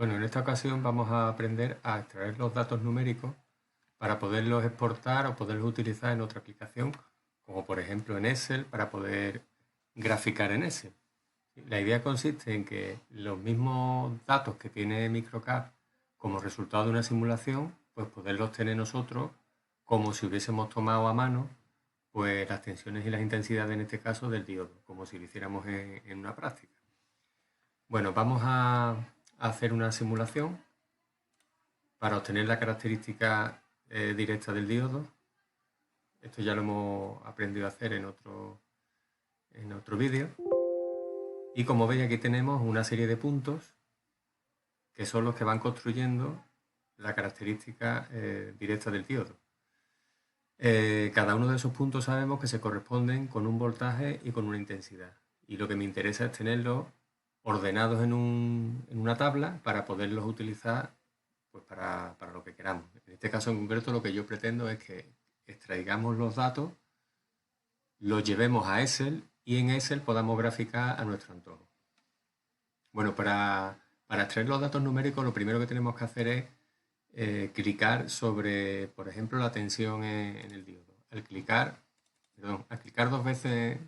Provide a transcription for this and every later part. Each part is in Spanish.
Bueno, en esta ocasión vamos a aprender a extraer los datos numéricos para poderlos exportar o poderlos utilizar en otra aplicación, como por ejemplo en Excel, para poder graficar en Excel. La idea consiste en que los mismos datos que tiene Microcap como resultado de una simulación, pues poderlos tener nosotros como si hubiésemos tomado a mano pues las tensiones y las intensidades en este caso del diodo, como si lo hiciéramos en una práctica. Bueno, vamos a hacer una simulación para obtener la característica directa del diodo. Esto ya lo hemos aprendido a hacer en otro vídeo. Y como veis, aquí tenemos una serie de puntos que son los que van construyendo la característica directa del diodo. Cada uno de esos puntos sabemos que se corresponden con un voltaje y con una intensidad. Y lo que me interesa es tenerlos ordenados en una tabla para poderlos utilizar pues para lo que queramos. En este caso en concreto lo que yo pretendo es que extraigamos los datos, los llevemos a Excel y en Excel podamos graficar a nuestro antojo. Bueno, para extraer los datos numéricos lo primero que tenemos que hacer es clicar sobre, por ejemplo, la tensión en el diodo. Al clicar dos veces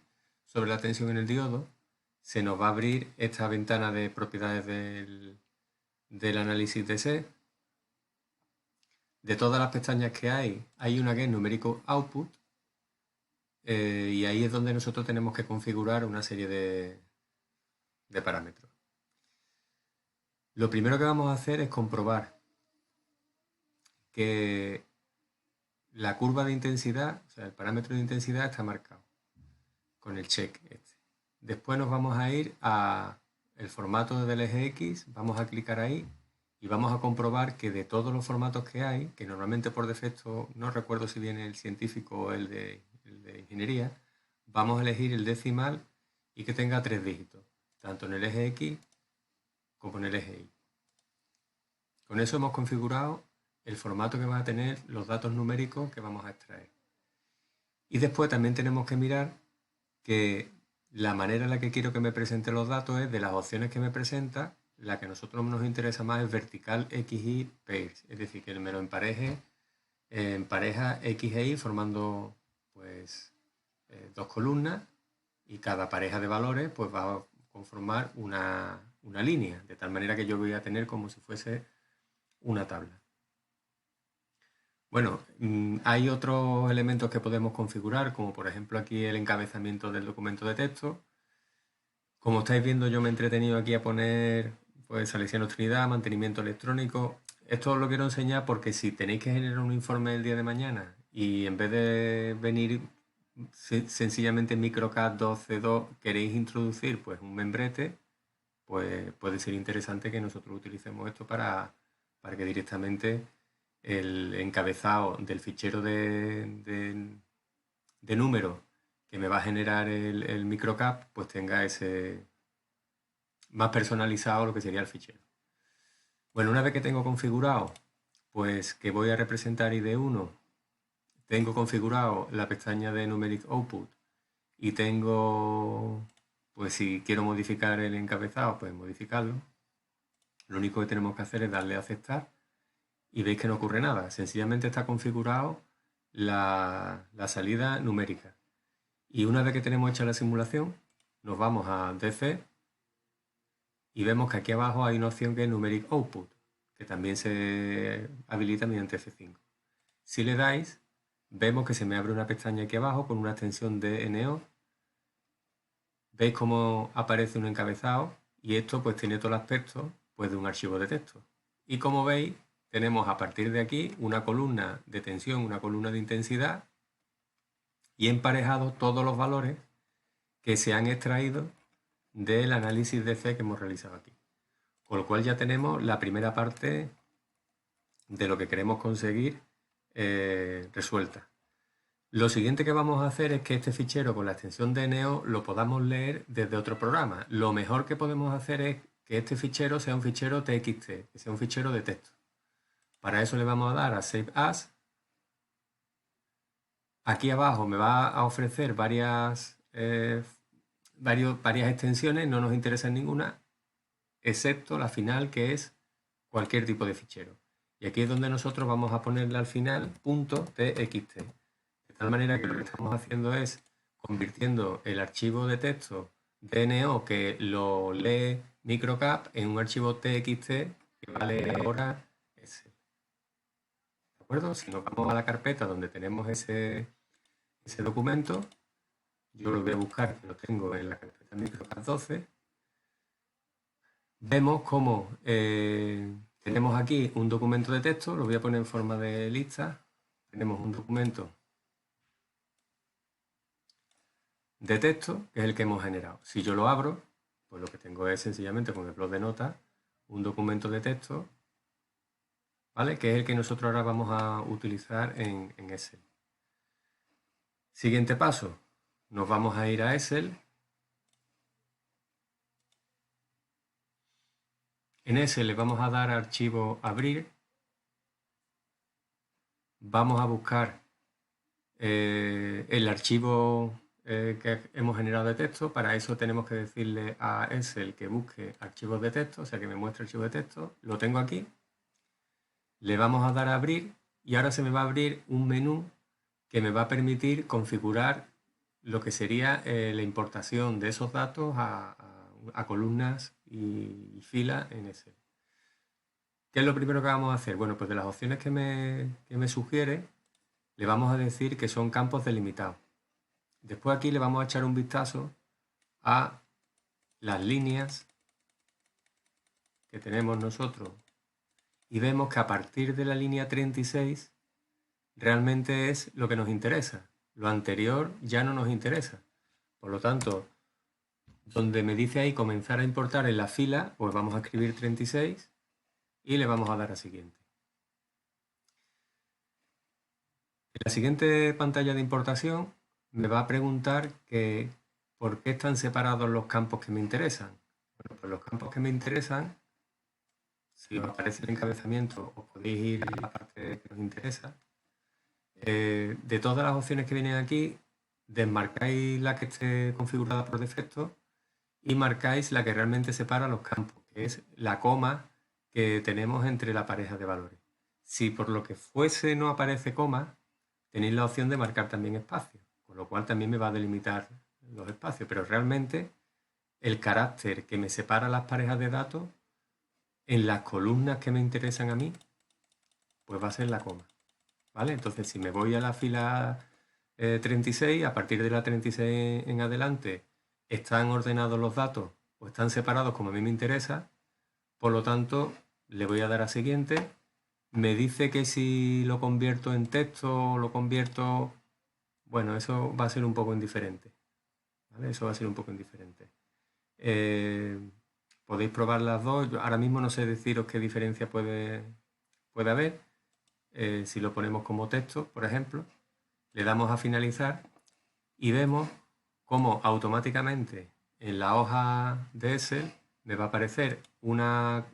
sobre la tensión en el diodo, se nos va a abrir esta ventana de propiedades del análisis de SED. De todas las pestañas que hay una que es numérico output y ahí es donde nosotros tenemos que configurar una serie de parámetros. Lo primero que vamos a hacer es comprobar que la curva de intensidad, o sea, el parámetro de intensidad está marcado con el check este. Después nos vamos a ir a el formato del eje X, vamos a clicar ahí y vamos a comprobar que de todos los formatos que hay, que normalmente por defecto, no recuerdo si viene el científico o el de ingeniería, vamos a elegir el decimal y que tenga 3 dígitos, tanto en el eje X como en el eje Y. Con eso hemos configurado el formato que van a tener los datos numéricos que vamos a extraer. Y después también tenemos que mirar que la manera en la que quiero que me presente los datos es de las opciones que me presenta, la que a nosotros nos interesa más es vertical XY pairs, es decir, que me lo empareje en pareja X e Y formando pues dos columnas y cada pareja de valores pues va a conformar una línea, de tal manera que yo voy a tener como si fuese una tabla. Bueno, hay otros elementos que podemos configurar, como por ejemplo aquí el encabezamiento del documento de texto. Como estáis viendo, yo me he entretenido aquí a poner pues Salesiano Trinidad, mantenimiento electrónico. Esto os lo quiero enseñar porque si tenéis que generar un informe el día de mañana y en vez de venir sencillamente en Microcad 12.2 queréis introducir pues un membrete, pues puede ser interesante que nosotros utilicemos esto para que directamente el encabezado del fichero de números que me va a generar el Microcap, pues tenga ese más personalizado lo que sería el fichero. Bueno, una vez que tengo configurado, pues que voy a representar ID1, tengo configurado la pestaña de Numeric Output y tengo, pues si quiero modificar el encabezado, pues modificarlo. Lo único que tenemos que hacer es darle a aceptar y veis que no ocurre nada. Sencillamente está configurado la salida numérica. Y una vez que tenemos hecha la simulación, nos vamos a DC y vemos que aquí abajo hay una opción que es Numeric Output, que también se habilita mediante F5. Si le dais, vemos que se me abre una pestaña aquí abajo con una extensión de NO. Veis cómo aparece un encabezado y esto pues tiene todo el aspecto pues, de un archivo de texto. Y como veis, tenemos a partir de aquí una columna de tensión, una columna de intensidad y emparejado todos los valores que se han extraído del análisis de C que hemos realizado aquí. Con lo cual ya tenemos la primera parte de lo que queremos conseguir resuelta. Lo siguiente que vamos a hacer es que este fichero con la extensión de NO lo podamos leer desde otro programa. Lo mejor que podemos hacer es que este fichero sea un fichero TXT, que sea un fichero de texto. Para eso le vamos a dar a Save As. Aquí abajo me va a ofrecer varias extensiones, no nos interesa ninguna, excepto la final que es cualquier tipo de fichero. Y aquí es donde nosotros vamos a ponerle al final .txt. De tal manera que lo que estamos haciendo es convirtiendo el archivo de texto DNO que lo lee microcap en un archivo txt que vale ahora Excel. ¿De acuerdo? Si nos vamos a la carpeta donde tenemos ese documento, yo lo voy a buscar, que lo tengo en la carpeta microcap 12. Vemos cómo tenemos aquí un documento de texto, lo voy a poner en forma de lista. Tenemos un documento de texto, que es el que hemos generado. Si yo lo abro, pues lo que tengo es sencillamente con el bloc de notas un documento de texto, ¿vale? Que es el que nosotros ahora vamos a utilizar en Excel. Siguiente paso, nos vamos a ir a Excel. En Excel le vamos a dar archivo abrir. Vamos a buscar el archivo que hemos generado de texto. Para eso tenemos que decirle a Excel que busque archivos de texto, o sea que me muestre archivos de texto. Lo tengo aquí. Le vamos a dar a abrir y ahora se me va a abrir un menú que me va a permitir configurar lo que sería la importación de esos datos a columnas y filas en Excel. ¿Qué es lo primero que vamos a hacer? Bueno, pues de las opciones que me sugiere, le vamos a decir que son campos delimitados. Después aquí le vamos a echar un vistazo a las líneas que tenemos nosotros y vemos que a partir de la línea 36 realmente es lo que nos interesa. Lo anterior ya no nos interesa. Por lo tanto, donde me dice ahí comenzar a importar en la fila, pues vamos a escribir 36 y le vamos a dar a siguiente. En la siguiente pantalla de importación me va a preguntar que por qué están separados los campos que me interesan. Bueno, pues los campos que me interesan, si os aparece el encabezamiento, os podéis ir a la parte que os interesa. De todas las opciones que vienen aquí, desmarcáis la que esté configurada por defecto y marcáis la que realmente separa los campos, que es la coma que tenemos entre la pareja de valores. Si por lo que fuese no aparece coma, tenéis la opción de marcar también espacios, con lo cual también me va a delimitar los espacios, pero realmente el carácter que me separa las parejas de datos en las columnas que me interesan a mí, pues va a ser la coma. ¿Vale? Entonces, si me voy a la fila 36, a partir de la 36 en adelante, están ordenados los datos o están separados como a mí me interesa, por lo tanto, le voy a dar a siguiente. Me dice que si lo convierto en texto o lo convierto... Bueno, eso va a ser un poco indiferente. ¿Vale? Eso va a ser un poco indiferente. Podéis probar las dos. Yo ahora mismo no sé deciros qué diferencia puede haber. Si lo ponemos como texto, por ejemplo, le damos a finalizar y vemos cómo automáticamente en la hoja de Excel me va a aparecer una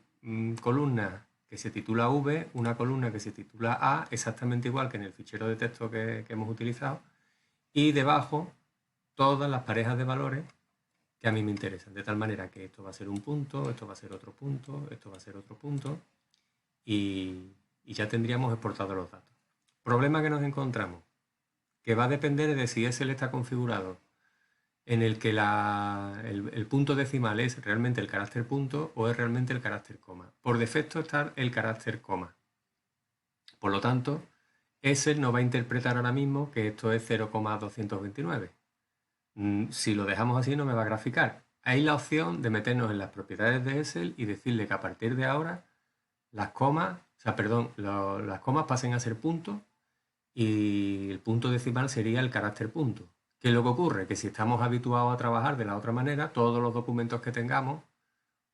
columna que se titula V, una columna que se titula A, exactamente igual que en el fichero de texto que hemos utilizado, y debajo todas las parejas de valores que a mí me interesan, de tal manera que esto va a ser un punto, esto va a ser otro punto, esto va a ser otro punto, y ya tendríamos exportado los datos. Problema que nos encontramos, que va a depender de si Excel está configurado en el que el punto decimal es realmente el carácter punto o es realmente el carácter coma. Por defecto está el carácter coma. Por lo tanto, Excel no va a interpretar ahora mismo que esto es 0,229. Si lo dejamos así no me va a graficar. Hay la opción de meternos en las propiedades de Excel y decirle que a partir de ahora las comas, las comas pasen a ser puntos y el punto decimal sería el carácter punto. ¿Qué es lo que ocurre? Que si estamos habituados a trabajar de la otra manera, todos los documentos que tengamos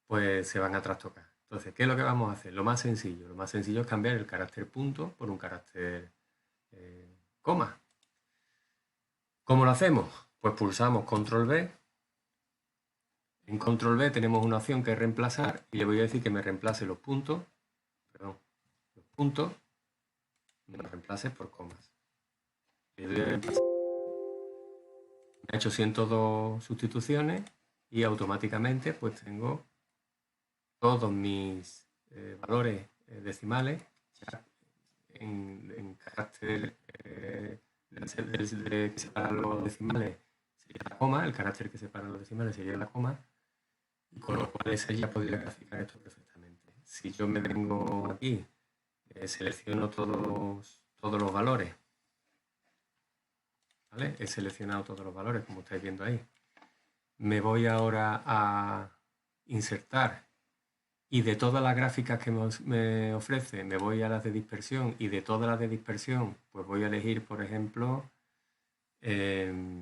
pues se van a trastocar. Entonces, ¿qué es lo que vamos a hacer? Lo más sencillo. Lo más sencillo es cambiar el carácter punto por un carácter coma. ¿Cómo lo hacemos? Pues pulsamos Control B. En Control B tenemos una opción que es reemplazar y le voy a decir que me reemplace los puntos, me los reemplace por comas. Le doy a reemplazar. Me ha hecho 102 sustituciones y automáticamente pues tengo todos mis valores decimales, ya en carácter que separa los decimales sería la coma, el carácter que separa los decimales sería la coma, y con lo cual ese ya podría graficar esto perfectamente. Si yo me vengo aquí, selecciono todos los valores, ¿vale? He seleccionado todos los valores, como estáis viendo ahí. Me voy ahora a insertar y de todas las gráficas que me ofrece me voy a las de dispersión y de todas las de dispersión pues voy a elegir, por ejemplo, esta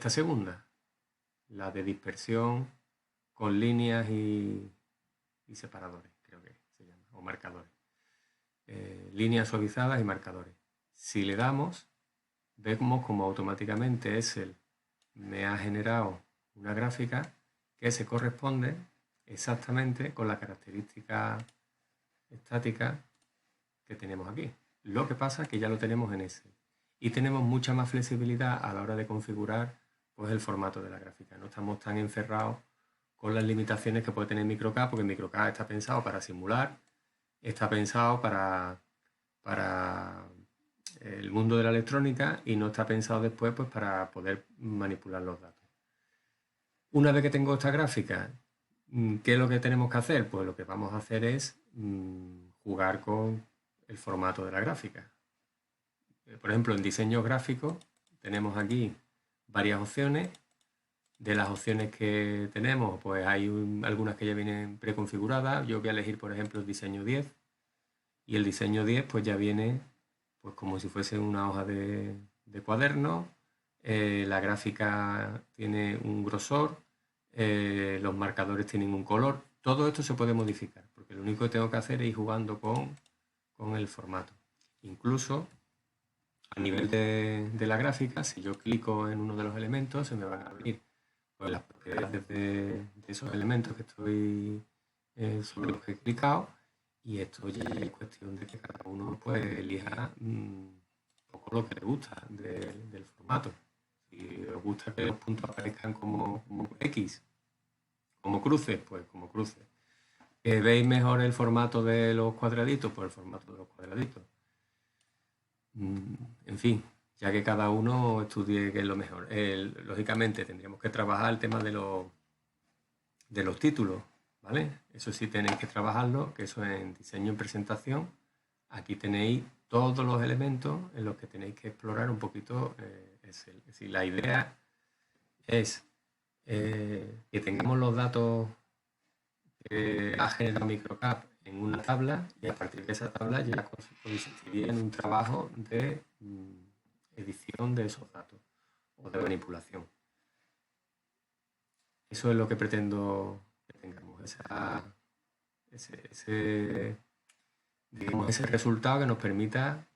segunda, la de dispersión con líneas y separadores, creo que se llama, o marcadores. Líneas suavizadas y marcadores. Si le damos, vemos como automáticamente Excel me ha generado una gráfica que se corresponde exactamente con la característica estática que tenemos aquí. Lo que pasa es que ya lo tenemos en Excel y tenemos mucha más flexibilidad a la hora de configurar pues, el formato de la gráfica. No estamos tan encerrados con las limitaciones que puede tener MicroCAD, porque MicroCAD está pensado para simular, está pensado para el mundo de la electrónica y no está pensado después pues, para poder manipular los datos. Una vez que tengo esta gráfica, ¿qué es lo que tenemos que hacer? Pues lo que vamos a hacer es jugar con el formato de la gráfica. Por ejemplo, en diseño gráfico tenemos aquí varias opciones. De las opciones que tenemos, pues hay algunas que ya vienen preconfiguradas. Yo voy a elegir, por ejemplo, el diseño 10. Y el diseño 10 pues ya viene pues como si fuese una hoja de cuaderno. La gráfica tiene un grosor, los marcadores tienen un color. Todo esto se puede modificar, porque lo único que tengo que hacer es ir jugando con el formato. Incluso a nivel de la gráfica, si yo clico en uno de los elementos, se me van a abrir pues, las propiedades de esos elementos que estoy sobre los que he clicado, y esto ya es cuestión de que cada uno pues elija un poco lo que le gusta del formato. Si os gusta que los puntos aparezcan como X, como cruces, pues como cruces. ¿Veis mejor el formato de los cuadraditos? Pues el formato de los cuadraditos. En fin, ya que cada uno estudie qué es lo mejor. Lógicamente tendríamos que trabajar el tema de los títulos, ¿vale? Eso sí tenéis que trabajarlo, que eso es en diseño en presentación. Aquí tenéis todos los elementos en los que tenéis que explorar un poquito Excel. Es decir, la idea es que tengamos los datos que ha generado MicroCAD en una tabla, y a partir de esa tabla ya consistiría en un trabajo de edición de esos datos o de manipulación. Eso es lo que pretendo que tengamos, ese resultado que nos permita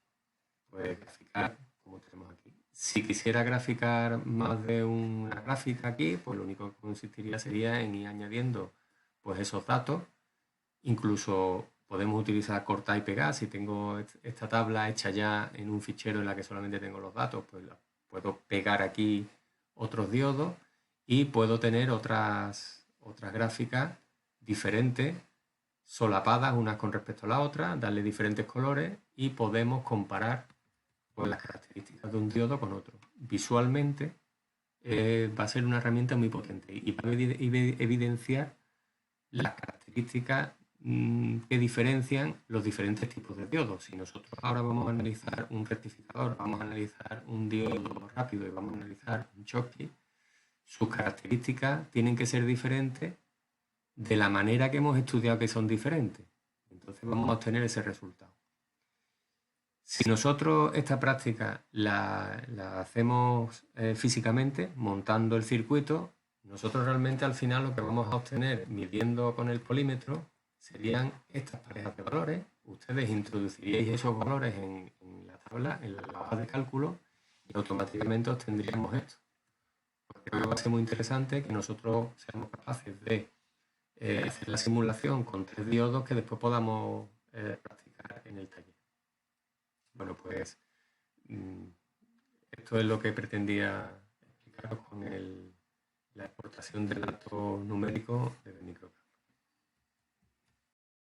pues, graficar como tenemos aquí. Si quisiera graficar más de una gráfica aquí, pues lo único que consistiría sería en ir añadiendo pues, esos datos. Incluso podemos utilizar cortar y pegar. Si tengo esta tabla hecha ya en un fichero en la que solamente tengo los datos, pues puedo pegar aquí otros diodos y puedo tener otras gráficas diferentes, solapadas unas con respecto a la otra, darle diferentes colores y podemos comparar pues, las características de un diodo con otro. Visualmente va a ser una herramienta muy potente y va a evidenciar las características que diferencian los diferentes tipos de diodos. Si nosotros ahora vamos a analizar un rectificador, vamos a analizar un diodo rápido y vamos a analizar un Schottky, sus características tienen que ser diferentes de la manera que hemos estudiado que son diferentes. Entonces vamos a obtener ese resultado. Si nosotros esta práctica la hacemos físicamente, montando el circuito, nosotros realmente al final lo que vamos a obtener midiendo con el polímetro serían estas parejas de valores. Ustedes introduciríais esos valores en la tabla, en la hoja de cálculo, y automáticamente obtendríamos esto. Creo que va a ser muy interesante que nosotros seamos capaces de hacer la simulación con 3 diodos que después podamos practicar en el taller. Bueno, pues esto es lo que pretendía explicaros con la exportación de datos numéricos desde MicroCAD.